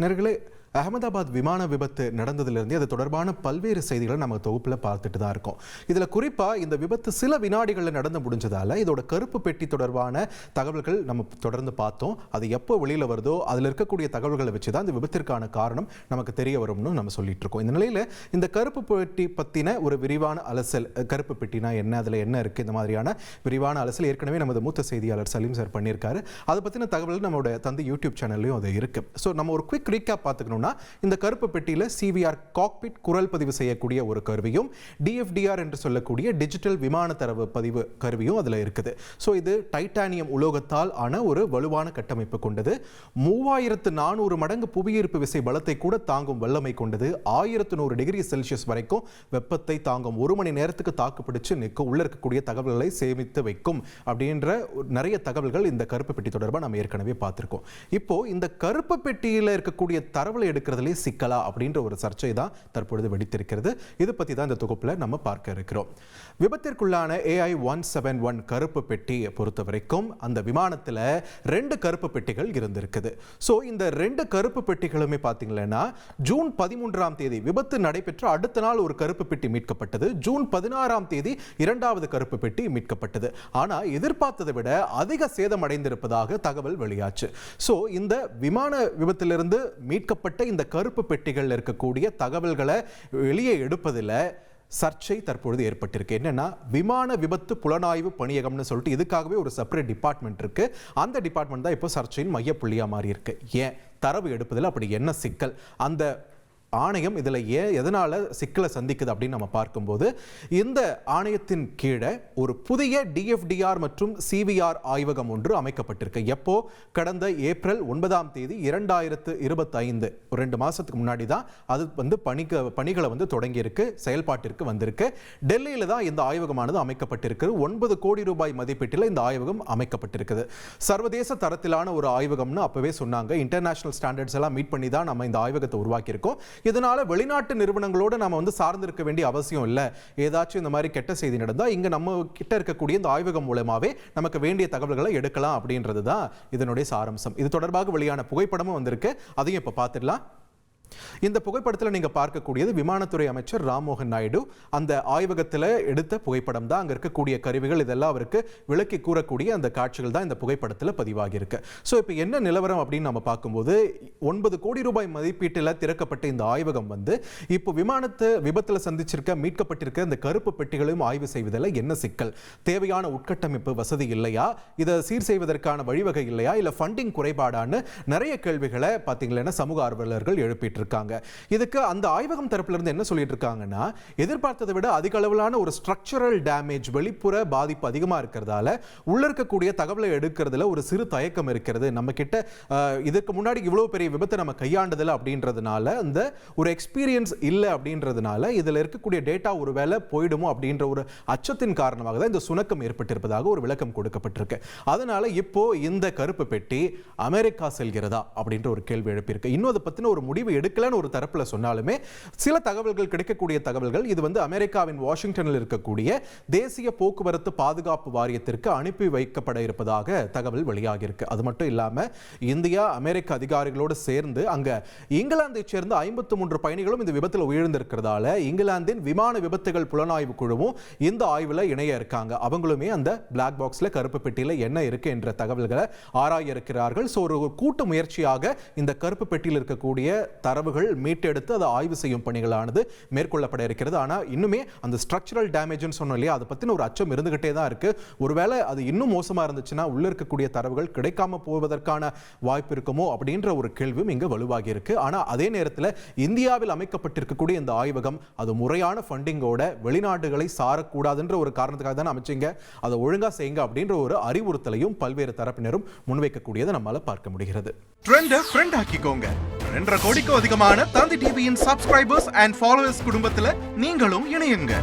நேயர்களே, அகமதாபாத் விமான விபத்து நடந்ததிலிருந்து அது தொடர்பான பல்வேறு செய்திகளை நம்ம தொகுப்பில் பார்த்துட்டு தான் இருக்கோம். இதில் குறிப்பாக இந்த விபத்து சில வினாடிகளில் நடந்து முடிஞ்சதால் இதோட கருப்பு பெட்டி தொடர்பான தகவல்கள் நம்ம தொடர்ந்து பார்த்தோம். அது எப்போ வெளியில் வருதோ அதில் இருக்கக்கூடிய தகவல்களை வச்சு தான் இந்த விபத்திற்கான காரணம் நமக்கு தெரிய வரும்னு நம்ம சொல்லிட்டு இருக்கோம். இந்த நிலையில் இந்த கருப்பு பெட்டி பற்றின ஒரு விரிவான அலசல், கருப்பு பெட்டினா என்ன, அதில் என்ன இருக்குது, இந்த மாதிரியான விரிவான அலசல் ஏற்கனவே நமது மூத்த செய்தியாளர் சலீம் சார் பண்ணியிருக்காரு. அதை பற்றின தகவல் நம்மளோட தந்தை யூடியூப் சேனல்லையும் அது இருக்குது. ஸோ நம்ம ஒரு குவிக் ரீகேப் பார்த்துக்கணும்னா, இந்த கருப்பு பெட்டியில் சிவிஆர் காக்பிட் குரல் பதிவு செய்யக்கூடிய ஒரு கருவியும் டிஎஃப்டிஆர் என்று சொல்லக்கூடிய டிஜிட்டல் விமான தரவு பதிவு கருவியும் அதில் இருக்குது. ஸோ இது டைட்டானியம் உலோகத்தால் ஆன ஒரு வலுவான கட்டமைப்பு கொண்டது. 3400 மடங்கு புவியீர்ப்பு விசை பலத்தை கூட தாங்கும் வல்லமை கொண்டது. 1100 டிகிரி செல்சியஸ் வரைக்கும் வெப்பத்தை தாங்கும். 1 மணி நேரத்துக்கு தாக்குப்பிடிச்சு நிற்கும். உள்ள இருக்கக்கூடிய தகவல்களை சேமித்து வைக்கும் அப்படின்ற நிறைய தகவல்கள் இந்த கருப்பு பெட்டி தொடர்பாக நம்ம ஏற்கனவே பார்த்திருக்கோம். இப்போ இந்த கருப்பு பெட்டியில் இருக்கக்கூடிய தரவுகளை எடுக்கிறதுலே சிக்கலா அப்படின்ற ஒரு சர்ச்சை தான் தற்பொழுது வெடித்திருக்கிறது. இது பற்றி தான் இந்த தொகுப்பில் நம்ம பார்க்க இருக்கிறோம். விபத்திற்குள்ளான AI-171 கருப்பு பெட்டியை பொறுத்த வரைக்கும் அந்த விமானத்தில் 2 கருப்பு பெட்டிகள் இருந்திருக்குது. ஸோ இந்த 2 கருப்பு பெட்டிகளுமே பார்த்தீங்கன்னா ஜூன் 13ஆம் தேதி விபத்து நடைபெற்ற அடுத்த நாள் ஒரு கருப்பு பெட்டி மீட்கப்பட்டது. ஜூன் 16ஆம் தேதி 2வது கருப்பு பெட்டி மீட்கப்பட்டது. ஆனால் எதிர்பார்த்ததை விட அதிக சேதம் அடைந்திருப்பதாக தகவல் வெளியாச்சு. ஸோ இந்த விமான விபத்திலிருந்து மீட்கப்பட்ட இந்த கருப்பு பெட்டிகள் இருக்கக்கூடிய தகவல்களை வெளியே எடுப்பதில் சர்ச்சை தற்பொழுது ஏற்பட்டிருக்கு. என்னன்னா, விமான விபத்து புலனாய்வு பணியகம்னு சொல்லிட்டு இதுக்காகவே ஒரு செப்பரேட் டிபார்ட்மெண்ட் இருக்கு. அந்த டிபார்ட்மெண்ட் தான் இப்போ சர்ச்சையின் மையப்புள்ளியா மாறி இருக்கு. ஏன் தரவு எடுப்பதில் அப்படி என்ன சிக்கல்? அந்த ஆணையம் இதில் எதனால சிக்கலை சந்திக்குது அப்படின்னு நம்ம பார்க்கும்போது, இந்த ஆணையத்தின் கீழே ஒரு புதிய டிஎஃப்டிஆர் மற்றும் சிவிஆர் ஆய்வகம் ஒன்று அமைக்கப்பட்டிருக்கு. எப்போ? கடந்த ஏப்ரல் 9ஆம் தேதி 2025, 2 மாசத்துக்கு முன்னாடி தான் அது பணிகளை தொடங்கியிருக்கு, செயல்பாட்டிற்கு வந்திருக்கு. டெல்லியில் தான் இந்த ஆய்வகமானது அமைக்கப்பட்டிருக்கு. 9 கோடி ரூபாய் மதிப்பீட்டில் இந்த ஆய்வகம் அமைக்கப்பட்டிருக்குது. சர்வதேச தரத்திலான ஒரு ஆய்வகம்னு அப்பவே சொன்னாங்க. இன்டர்நேஷனல் ஸ்டாண்டர்ட்ஸ் எல்லாம் மீட் பண்ணி தான் நம்ம இந்த ஆய்வகத்தை உருவாக்கியிருக்கோம். இதனால வெளிநாட்டு நிறுவனங்களோடு நம்ம சார்ந்திருக்க வேண்டிய அவசியம் இல்லை. ஏதாச்சும் இந்த மாதிரி கெட்ட செய்தி நடந்தால் இங்கே நம்ம கிட்ட இருக்கக்கூடிய இந்த ஆய்வகம் மூலமாவே நமக்கு வேண்டிய தகவல்களை எடுக்கலாம் அப்படின்றது தான் இதனுடைய சாராம்சம். இது தொடர்பாக வெளியான புகைப்படமும் வந்திருக்கு. அதையும் இப்போ பார்த்துடலாம். இந்த புகைப்படத்தில் நீங்க பார்க்கக்கூடியது விமானத்துறை அமைச்சர் ராம்மோகன் நாயுடு அந்த ஆய்வகத்தில் எடுத்த புகைப்படம் தான். அங்க இருக்கக்கூடிய கருவிகள் இதெல்லாம் அவருக்கு விளக்கி கூறக்கூடிய அந்த காட்சிகள் தான் இந்த புகைப்படத்தில் பதிவாகி இருக்கு. ஸோ இப்போ என்ன நிலவரம் அப்படின்னு நம்ம பார்க்கும்போது, 9 கோடி ரூபாய் மதிப்பீட்டில் திறக்கப்பட்ட இந்த ஆய்வகம் இப்போ விமானத்தை விபத்தில் சந்திச்சிருக்க மீட்கப்பட்டிருக்க இந்த கருப்பு பெட்டிகளையும் ஆய்வு செய்வதில் என்ன சிக்கல்? தேவையான உட்கட்டமைப்பு வசதி இல்லையா? இதை சீர் செய்வதற்கான வழிவகை இல்லையா? இல்லை ஃபண்டிங் குறைபாடான்னு நிறைய கேள்விகளை பார்த்தீங்கன்னா சமூக ஆர்வலர்கள் எழுப்பிட்டு இருக்காங்க. இதுக்கு அந்த ஆய்வகம் தரப்புல இருந்து என்ன சொல்லிட்டு இருக்காங்கன்னா, எதிர்பார்த்ததை விட அதிக அளவிலான ஒரு ஸ்ட்ரக்சரல் டேமேஜ், வெளிப்புற பாதிப்பு அதிகமா இருக்கிறதால உள்ள இருக்கக்கூடிய தகவலை எடுக்கிறதுல ஒரு சிறு தயக்கம் இருக்கிறது. நம்ம கிட்ட இதுக்கு முன்னாடி இவ்வளவு பெரிய விபத்தை நம்ம கையாண்டதில்லை அப்படின்றதுனால, அந்த ஒரு எக்ஸ்பீரியன்ஸ் இல்லை அப்படின்றதுனால இதுல இருக்கக்கூடிய டேட்டா ஒருவேளை போயிடுமோ அப்படின்ற ஒரு அச்சத்தின் காரணமாக தான் இந்த சுணக்கம் ஏற்பட்டிருப்பதாக ஒரு விளக்கம் கொடுக்கப்பட்டிருக்கு. அதனால இப்போ இந்த கருப்பு பெட்டி அமெரிக்கா செல்கிறதா அப்படின்ற ஒரு கேள்வி எழுப்பியிருக்கு. இன்னும் அதை பத்தின ஒரு முடிவு எடுக்கலன்னு ஒரு தரப்புல சொன்னாலுமே சில தகவல்கள், கிடைக்கக்கூடிய தகவல்கள், இது அமெரிக்காவின் வாஷிங்டனில் இருக்கக்கூடிய தேசிய போக்குவரத்து பாதுகாப்பு வாரியத்திற்கு அனுப்பி வைக்கப்பட இருப்பதாக தகவல் வெளியாகி இருக்கு. அது மட்டும் இல்லாம இந்தியா அமெரிக்க அதிகாரிகளோடு சேர்ந்து அங்க இங்கிலாந்தை சேர்ந்த 53 பயணிகளும் இந்த விபத்தில் உயிரிழந்திருக்கிறதால இங்கிலாந்தின் விமான விபத்துகள் புலனாய்வு குழுவும் இந்த ஆய்வுல இணைய இருக்காங்க. அவங்களுமே அந்த பிளாக் பாக்ஸ்ல கருப்பு பெட்டியில என்ன இருக்கு என்ற தகவல்களை ஆராய இருக்கிறார்கள். ஸோ ஒரு கூட்டு முயற்சியாக இந்த கருப்பு பெட்டியில் இருக்கக்கூடிய தரவுகள் மீட்டெடுத்து அதை ஆய்வு செய்யும் பணிகளானது மேற்கொள்ளப்பட இருக்கிறது. ஆனால் இன்னுமே அந்த ஸ்ட்ரக்சரல் டேமேஜ்னு சொன்னோம் இல்லையா, அதை பற்றின ஒரு அச்சம் இருந்துகிட்டே தான் இருக்கு. ஒருவேளை அது இன்னும் மோசமாக இருந்துச்சுன்னா உள்ள இருக்கக்கூடிய தரவுகள் கிடைக்காம போவதற்கான வாய்ப்பு இருக்குமோ அப்படின்ற ஒரு கேள்வியும் இங்கே வலுவாகி இருக்கு. ஆனால் அதே நேரத்தில் இந்தியாவில் அமைக்கப்பட்டிருக்கக்கூடிய இந்த ஆய்வகம் அது முறையான ஃபண்டிங்கோட வெளிநாடுகளை சாரக்கூடாதுன்ற ஒரு காரணத்துக்காக தான் அமைச்சிங்க. அதை ஒழுங்கா செய்யுங்க அப்படின்ற ஒரு அறிவுறுத்தலையும் பல்வேறு தரப்பினரும் முன்வைக்கக்கூடியதை நம்மால பார்க்க முடிகிறது. ட்ரெண்டை ஃப்ரெண்ட் ஆக்கிக்கோங்க. 2.5 கோடிக்கும் அதிகமான தந்தி டிவியின் சப்ஸ்கிரைபர்ஸ் அண்ட் ஃபாலோவர்ஸ் குடும்பத்தில் நீங்களும் இணையுங்க.